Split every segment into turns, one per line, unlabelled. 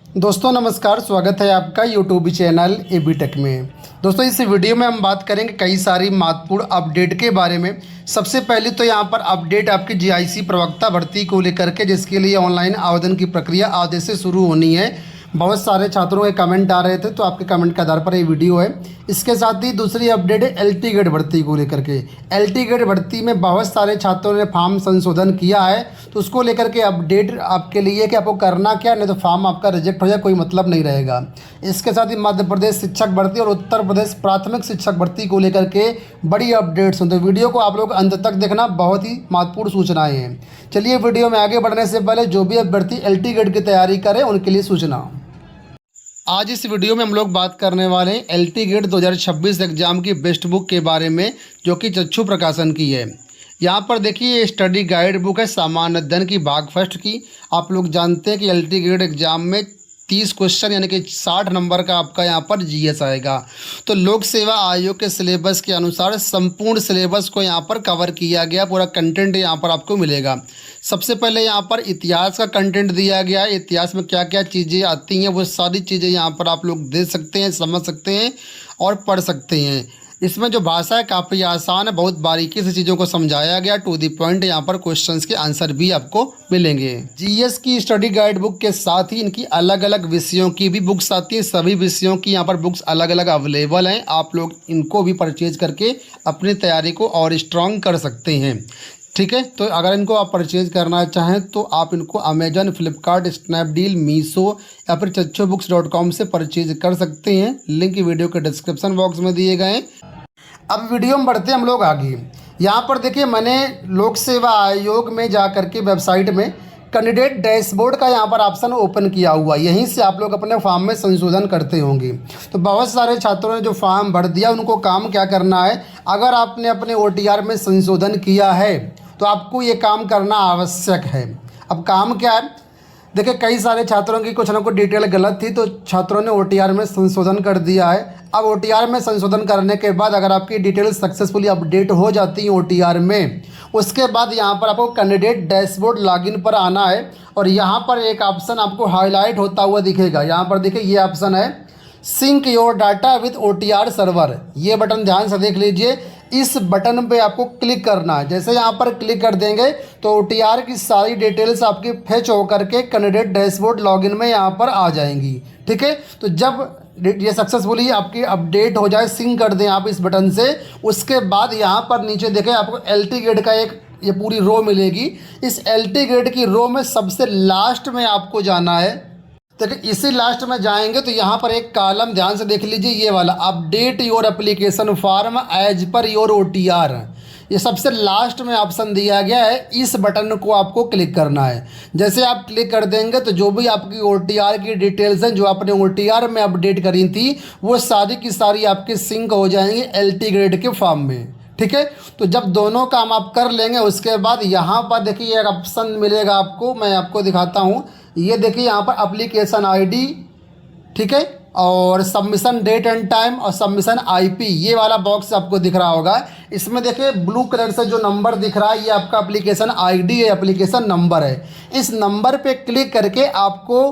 दोस्तों नमस्कार, स्वागत है आपका यूट्यूब चैनल एबी टेक में। दोस्तों इस वीडियो में हम बात करेंगे कई सारी महत्वपूर्ण अपडेट के बारे में। सबसे पहले तो यहाँ पर अपडेट आपकी जीआईसी प्रवक्ता भर्ती को लेकर के, जिसके लिए ऑनलाइन आवेदन की प्रक्रिया आज से शुरू होनी है। बहुत सारे छात्रों के कमेंट आ रहे थे, तो आपके कमेंट के आधार पर ये वीडियो है। इसके साथ ही दूसरी अपडेट है एलटी ग्रेड भर्ती को लेकर के। एलटी ग्रेड भर्ती में बहुत सारे छात्रों ने फॉर्म संशोधन किया है, तो उसको लेकर के अपडेट आपके लिए कि आपको करना क्या, नहीं तो फॉर्म आपका रिजेक्ट हो जाए, कोई मतलब नहीं रहेगा। इसके साथ ही मध्य प्रदेश शिक्षक भर्ती और उत्तर प्रदेश प्राथमिक शिक्षक भर्ती को लेकर के बड़ी अपडेट्स हैं, तो वीडियो को आप लोग अंत तक देखना, बहुत ही महत्वपूर्ण सूचनाएँ हैं। चलिए वीडियो में आगे बढ़ने से पहले जो भी अभ्यर्थी एलटी ग्रेड की तैयारी करें उनके लिए सूचना। आज इस वीडियो में हम लोग बात करने वाले हैं एलटी ग्रेड 2026 एग्ज़ाम की बेस्ट बुक के बारे में, जो कि चक्षु प्रकाशन की है। यहाँ पर देखिए, ये स्टडी गाइड बुक है सामान्य अध्ययन की भाग फर्स्ट की। आप लोग जानते हैं कि एलटी ग्रेड एग्ज़ाम में 30 क्वेश्चन यानी कि 60 नंबर का आपका यहाँ पर जीएस आएगा। तो लोक सेवा आयोग के सिलेबस के अनुसार संपूर्ण सिलेबस को यहाँ पर कवर किया गया, पूरा कंटेंट यहाँ पर आपको मिलेगा। सबसे पहले यहाँ पर इतिहास का कंटेंट दिया गया है। इतिहास में क्या क्या चीज़ें आती हैं वो सारी चीज़ें यहाँ पर आप लोग देख सकते हैं, समझ सकते हैं और पढ़ सकते हैं। इसमें जो भाषा है काफ़ी आसान है, बहुत बारीकी से चीज़ों को समझाया गया, टू दी पॉइंट। यहाँ पर क्वेश्चंस के आंसर भी आपको मिलेंगे। जीएस की स्टडी गाइड बुक के साथ ही इनकी अलग अलग विषयों की भी बुक्स आती हैं। सभी विषयों की यहाँ पर बुक्स अलग अलग अवेलेबल हैं। आप लोग इनको भी परचेज करके अपनी तैयारी को और स्ट्रॉन्ग कर सकते हैं, ठीक है। तो अगर इनको आप परचेज करना चाहें तो आप इनको अमेजन, फ्लिपकार्ट, स्नैपडील, मीशो या फिर chachobooks.com से परचेज कर सकते हैं। लिंक वीडियो के डिस्क्रिप्शन बॉक्स में दिए गए हैं। अब वीडियो में बढ़ते हम लोग आगे। यहाँ पर देखिए, मैंने लोक सेवा आयोग में जा कर के वेबसाइट में कैंडिडेट डैशबोर्ड का यहाँ पर ऑप्शन ओपन किया हुआ, यहीं से आप लोग अपने फॉर्म में संशोधन करते होंगे। तो बहुत सारे छात्रों ने जो फॉर्म भर दिया, उनको काम क्या करना है, अगर आपने अपने ओटीआर में संशोधन किया है तो आपको ये काम करना आवश्यक है। अब काम क्या है, देखिए कई सारे छात्रों की कुछ ना कुछ डिटेल गलत थी, तो छात्रों ने ओटीआर में संशोधन कर दिया है। अब ओटीआर में संशोधन करने के बाद अगर आपकी डिटेल सक्सेसफुली अपडेट हो जाती है ओटीआर में, उसके बाद यहाँ पर आपको कैंडिडेट डैशबोर्ड लॉगिन पर आना है और यहाँ पर एक ऑप्शन आपको हाईलाइट होता हुआ दिखेगा। यहाँ पर देखिए ये ऑप्शन है sync your data with OTR server. ये बटन ध्यान से देख लीजिए। इस बटन पे आपको क्लिक करना है। जैसे यहाँ पर क्लिक कर देंगे तो ओटीआर की सारी डिटेल्स आपकी फेच होकर के कैंडिडेट डैशबोर्ड लॉगिन में यहाँ पर आ जाएंगी, ठीक है। तो जब ये सक्सेसफुली आपकी अपडेट हो जाए, सिंक कर दें आप इस बटन से, उसके बाद यहाँ पर नीचे देखें आपको एलटी ग्रेड का एक ये पूरी रो मिलेगी। इस एलटी ग्रेड की रो में सबसे लास्ट में आपको जाना है। देखिए इसी लास्ट में जाएंगे तो यहाँ पर एक कॉलम ध्यान से देख लीजिए, ये वाला update your application form as per your OTR, ये सबसे लास्ट में ऑप्शन दिया गया है। इस बटन को आपको क्लिक करना है। जैसे आप क्लिक कर देंगे तो जो भी आपकी ओटीआर की डिटेल्स हैं, जो आपने ओटीआर में अपडेट करी थी, वो सारी की सारी आपकी सिंक हो जाएंगी एलटी ग्रेड के फॉर्म में, ठीक है। तो जब दोनों काम आप कर लेंगे, उसके बाद यहाँ पर देखिए एक ऑप्शन मिलेगा आपको, मैं आपको दिखाता हूँ। ये देखिए यहाँ पर एप्लीकेशन आईडी, ठीक है, और सबमिशन डेट एंड टाइम और सबमिशन आईपी, ये वाला बॉक्स आपको दिख रहा होगा। इसमें देखिए ब्लू कलर से जो नंबर दिख रहा है, ये आपका एप्लीकेशन आईडी है, एप्लीकेशन नंबर है। इस नंबर पे क्लिक करके आपको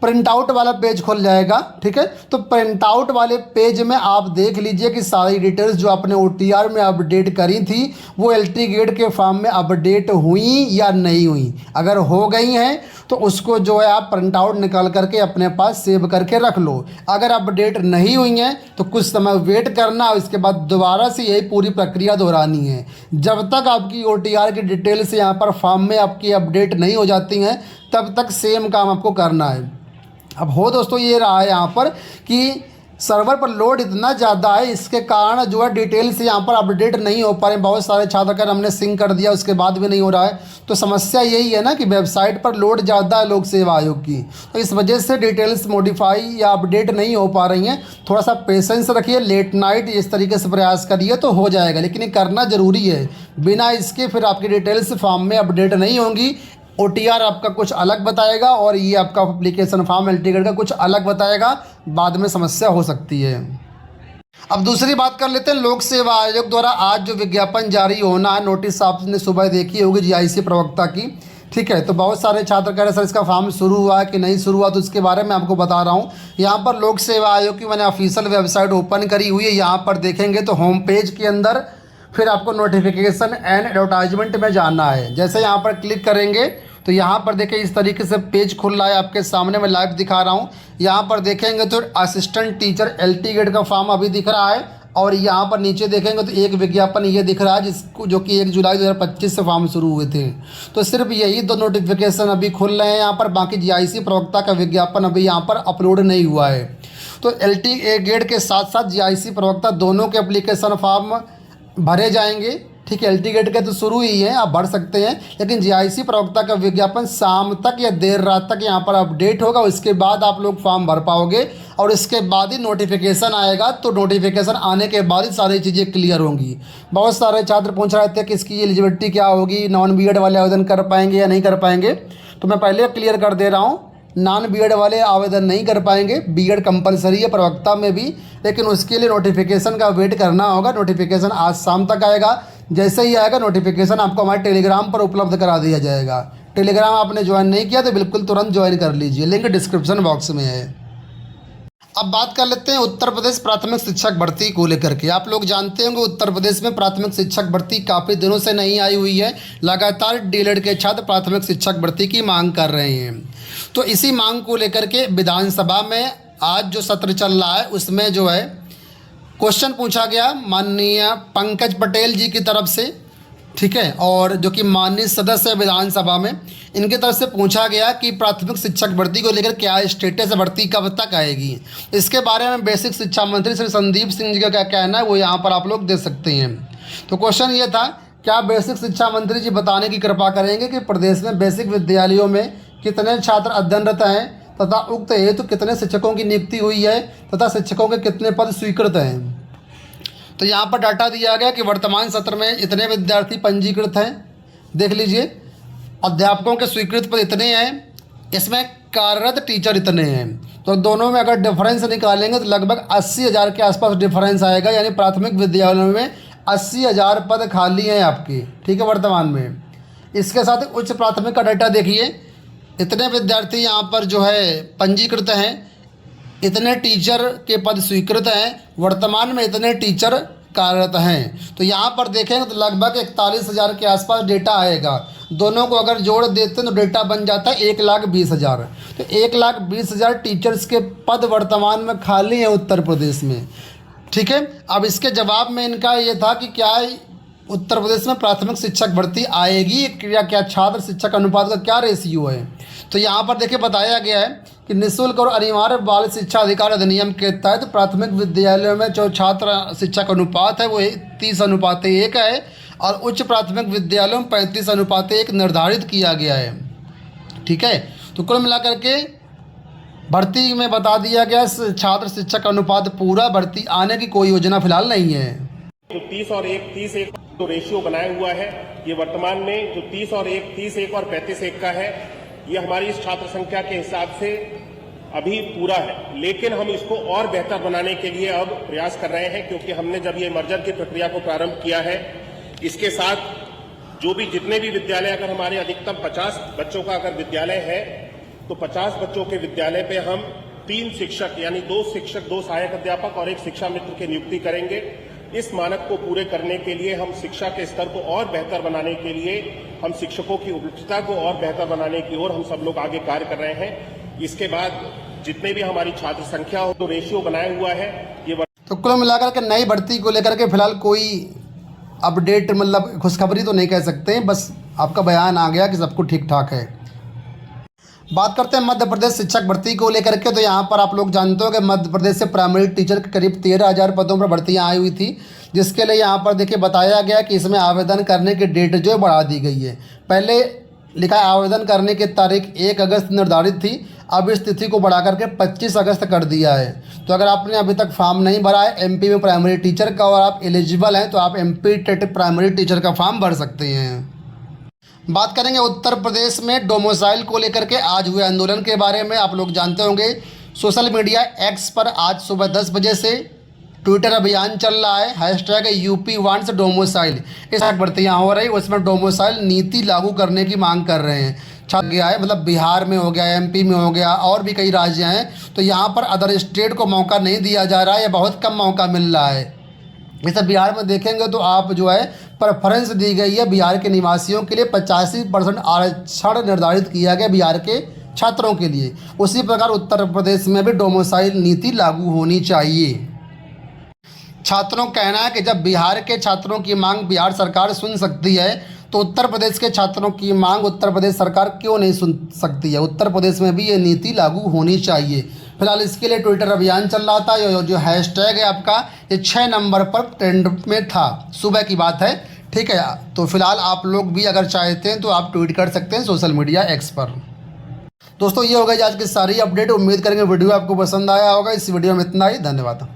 प्रिंट आउट वाला पेज खुल जाएगा, ठीक है। तो प्रिंट आउट वाले पेज में आप देख लीजिए कि सारी डिटेल्स जो आपने ओटीआर में अपडेट करी थी वो एलटी ग्रेड के फॉर्म में अपडेट हुई या नहीं हुई। अगर हो गई हैं तो उसको जो है आप प्रिंट आउट निकाल करके अपने पास सेव करके रख लो। अगर अपडेट नहीं हुई हैं तो कुछ समय वेट करना, उसके बाद दोबारा से यही पूरी प्रक्रिया दोहरानी है। जब तक आपकी ओटीआर की डिटेल्स यहाँ पर फॉर्म में आपकी अपडेट नहीं हो जाती हैं, तब तक सेम काम आपको करना है। अब हो दोस्तों ये रहा है यहाँ पर कि सर्वर पर लोड इतना ज़्यादा है, इसके कारण जो है डिटेल्स यहाँ पर अपडेट नहीं हो पा रहे। बहुत सारे छात्र कर हमने सिंक कर दिया, उसके बाद भी नहीं हो रहा है। तो समस्या यही है ना कि वेबसाइट पर लोड ज़्यादा है लोक सेवा आयोग की, तो इस वजह से डिटेल्स मॉडिफाई या अपडेट नहीं हो पा रही हैं। थोड़ा सा पेशेंस रखिए, लेट नाइट इस तरीके से प्रयास करिए तो हो जाएगा, लेकिन ये करना ज़रूरी है। बिना इसके फिर आपकी डिटेल्स फॉर्म में अपडेट नहीं होंगी। ओटीआर आपका कुछ अलग बताएगा और ये आपका एप्लीकेशन फॉर्म एलटी ग्रेड का कुछ अलग बताएगा, बाद में समस्या हो सकती है। अब दूसरी बात कर लेते हैं, लोक सेवा आयोग द्वारा आज जो विज्ञापन जारी होना है, नोटिस आपने सुबह देखी होगी जीआईसी प्रवक्ता की, ठीक है। तो बहुत सारे छात्र कह रहे सर इसका फॉर्म शुरू हुआ है कि नहीं शुरू हुआ, तो उसके बारे में आपको बता रहा हूँ। यहाँ पर लोक सेवा आयोग की मैंने ऑफिशियल वेबसाइट ओपन करी हुई है। यहाँ पर देखेंगे तो होम पेज के अंदर फिर आपको नोटिफिकेशन एंड एडवर्टाइजमेंट में जाना है। जैसे यहाँ पर क्लिक करेंगे तो यहाँ पर देखिए इस तरीके से पेज खुल रहा है आपके सामने, मैं लाइव दिखा रहा हूँ। यहाँ पर देखेंगे तो असिस्टेंट टीचर LT ग्रेड का फॉर्म अभी दिख रहा है, और यहाँ पर नीचे देखेंगे तो एक विज्ञापन ये दिख रहा है जिसको जो कि 1 जुलाई 2025 से फॉर्म शुरू हुए थे। तो सिर्फ यही 2 नोटिफिकेशन अभी खुल रहे हैं यहाँ पर, बाकी GIC प्रवक्ता का विज्ञापन अभी यहाँ पर अपलोड नहीं हुआ है। तो LT ग्रेड के साथ साथ GIC प्रवक्ता दोनों के एप्लीकेशन फॉर्म भरे जाएंगे। ठीक है, LT ग्रेड के तो शुरू ही है, आप भर सकते हैं, लेकिन GIC प्रवक्ता का विज्ञापन शाम तक या देर रात तक यहाँ पर अपडेट होगा। उसके बाद आप लोग फॉर्म भर पाओगे और इसके बाद ही नोटिफिकेशन आएगा। तो नोटिफिकेशन आने के बाद ही सारी चीज़ें क्लियर होंगी। बहुत सारे छात्र पूछ रहे थे कि इसकी एलिजिबिलिटी क्या होगी, नॉन BEd वाले आवेदन कर पाएंगे या नहीं कर पाएंगे। तो मैं पहले क्लियर कर दे रहा हूँ, नॉन BEd वाले आवेदन नहीं कर पाएंगे। BEd कंपलसरी है प्रवक्ता में भी, लेकिन उसके लिए नोटिफिकेशन का वेट करना होगा। नोटिफिकेशन आज शाम तक आएगा। जैसे ही आएगा नोटिफिकेशन आपको हमारे टेलीग्राम पर उपलब्ध करा दिया जाएगा। टेलीग्राम आपने ज्वाइन नहीं किया तो बिल्कुल तुरंत ज्वाइन कर लीजिए, लिंक डिस्क्रिप्शन बॉक्स में है। अब बात कर लेते हैं उत्तर प्रदेश प्राथमिक शिक्षक भर्ती को लेकर के। आप लोग जानते होंगे उत्तर प्रदेश में प्राथमिक शिक्षक भर्ती काफ़ी दिनों से नहीं आई हुई है। लगातार DELED के छात्र प्राथमिक शिक्षक भर्ती की मांग कर रहे हैं। तो इसी मांग को लेकर के विधानसभा में आज जो सत्र चल रहा है उसमें जो है क्वेश्चन पूछा गया माननीय पंकज पटेल जी की तरफ से। ठीक है, और जो कि माननीय सदस्य है विधानसभा में, इनकी तरफ से पूछा गया कि प्राथमिक शिक्षक भर्ती को लेकर क्या स्टेटस है, भर्ती कब तक आएगी। इसके बारे में बेसिक शिक्षा मंत्री श्री संदीप सिंह जी का क्या कहना है वो यहाँ पर आप लोग दे सकते हैं। तो क्वेश्चन ये था, क्या बेसिक शिक्षा मंत्री जी बताने की कृपा करेंगे कि प्रदेश में बेसिक विद्यालयों में कितने छात्र अध्ययनरत हैं तथा उक्त हेतु कितने शिक्षकों की नियुक्ति हुई है तथा शिक्षकों के कितने पद स्वीकृत हैं। तो यहाँ पर डाटा दिया गया कि वर्तमान सत्र में इतने विद्यार्थी पंजीकृत हैं, देख लीजिए। अध्यापकों के स्वीकृत पद इतने हैं, इसमें कार्यरत टीचर इतने हैं। तो दोनों में अगर डिफरेंस निकालेंगे तो लगभग 80,000 के आसपास डिफरेंस आएगा। यानी प्राथमिक विद्यालयों में 80,000 पद खाली हैं आपके। ठीक है, वर्तमान में। इसके साथ उच्च प्राथमिक का डाटा देखिए, इतने विद्यार्थी यहाँ पर जो है पंजीकृत हैं, इतने टीचर के पद स्वीकृत हैं, वर्तमान में इतने टीचर कार्यरत हैं। तो यहाँ पर देखेंगे तो लगभग 41,000 के आसपास डेटा आएगा। दोनों को अगर जोड़ देते हैं तो डेटा बन जाता है 1,20,000। तो 1,20,000 टीचर्स के पद वर्तमान में खाली हैं उत्तर प्रदेश में। ठीक है, अब इसके जवाब में इनका ये था कि क्या उत्तर प्रदेश में प्राथमिक शिक्षक भर्ती आएगी, क्या छात्र शिक्षक अनुपात का क्या रेशियो है। तो यहाँ पर देखिए बताया गया है कि निःशुल्क और अनिवार्य बाल शिक्षा अधिकार अधिनियम के तहत प्राथमिक विद्यालयों में जो छात्र शिक्षक अनुपात है वो 30:1 है, और उच्च प्राथमिक विद्यालयों में 35:1 निर्धारित किया गया है। ठीक है, तो कुल मिलाकर के भर्ती में बता दिया गया छात्र शिक्षक अनुपात पूरा, भर्ती आने की कोई योजना फिलहाल नहीं है।
जो 30:1 जो रेशियो बनाया हुआ है, ये वर्तमान में जो 30:1 और 35:1 का है, ये हमारी इस छात्र संख्या के हिसाब से अभी पूरा है। लेकिन हम इसको और बेहतर बनाने के लिए अब प्रयास कर रहे हैं, क्योंकि हमने जब ये मर्जर की प्रक्रिया को प्रारंभ किया है, इसके साथ जो भी जितने भी विद्यालय, अगर हमारे अधिकतम 50 बच्चों का अगर विद्यालय है तो 50 बच्चों के विद्यालय पे हम 3 शिक्षक यानी 2 शिक्षक, 2 सहायक अध्यापक और 1 शिक्षा मित्र की नियुक्ति करेंगे। इस मानक को पूरे करने के लिए, हम शिक्षा के स्तर को और बेहतर बनाने के लिए, हम शिक्षकों की उपलब्धता को और बेहतर बनाने की ओर हम सब लोग आगे कार्य कर रहे हैं। इसके बाद जितने भी हमारी छात्र संख्या हो तो रेशियो बनाया हुआ है ये।
तो कुल मिलाकर के नई भर्ती को लेकर के फिलहाल कोई अपडेट मतलब खुशखबरी तो नहीं कह सकते हैं, बस आपका बयान आ गया कि सब कुछ ठीक ठाक है। बात करते हैं मध्य प्रदेश शिक्षक भर्ती को लेकर के। तो यहाँ पर आप लोग जानते हो कि मध्य प्रदेश से प्राइमरी टीचर के करीब 13,000 पदों पर भर्तियाँ आई हुई थी, जिसके लिए यहाँ पर देखिए बताया गया कि इसमें आवेदन करने की डेट जो बढ़ा दी गई है। पहले लिखा है आवेदन करने की तारीख 1 अगस्त निर्धारित थी, अब इस तिथि को बढ़ा करके 25 अगस्त कर दिया है। तो अगर आपने अभी तक फॉर्म नहीं भरा है MP में प्राइमरी टीचर का और आप एलिजिबल हैं तो आप MP टेट प्राइमरी टीचर का फॉर्म भर सकते हैं। बात करेंगे उत्तर प्रदेश में डोमिसाइल को लेकर के आज हुए आंदोलन के बारे में। आप लोग जानते होंगे सोशल मीडिया X पर आज सुबह 10 बजे से ट्विटर अभियान चल रहा है, हैशटैग यूपी वांट्स डोमिसाइल, इस बढ़तियाँ हो रही, उसमें डोमिसाइल नीति लागू करने की मांग कर रहे हैं। छप गया है, मतलब बिहार में हो गया, एमपी में हो गया, और भी कई राज्य हैं, तो यहाँ पर अदर स्टेट को मौका नहीं दिया जा रहा है या बहुत कम मौका मिल रहा है। जैसे बिहार में देखेंगे तो आप जो है प्रेफरेंस दी गई है बिहार के निवासियों के लिए, 85% आरक्षण निर्धारित किया गया बिहार के छात्रों के लिए। उसी प्रकार उत्तर प्रदेश में भी डोमिसाइल नीति लागू होनी चाहिए। छात्रों का कहना है कि जब बिहार के छात्रों की मांग बिहार सरकार सुन सकती है तो उत्तर प्रदेश के छात्रों की मांग उत्तर प्रदेश सरकार क्यों नहीं सुन सकती है। उत्तर प्रदेश में भी ये नीति लागू होनी चाहिए। फिलहाल इसके लिए ट्विटर अभियान चल रहा था। जो हैशटैग है आपका, ये 6 नंबर पर ट्रेंड में था, सुबह की बात है, ठीक है। तो फिलहाल आप लोग भी अगर चाहते हैं तो आप ट्वीट कर सकते हैं सोशल मीडिया एक्स पर। दोस्तों ये हो गई आज की सारी अपडेट। उम्मीद करेंगे वीडियो आपको पसंद आया होगा। इस वीडियो में इतना ही, धन्यवाद।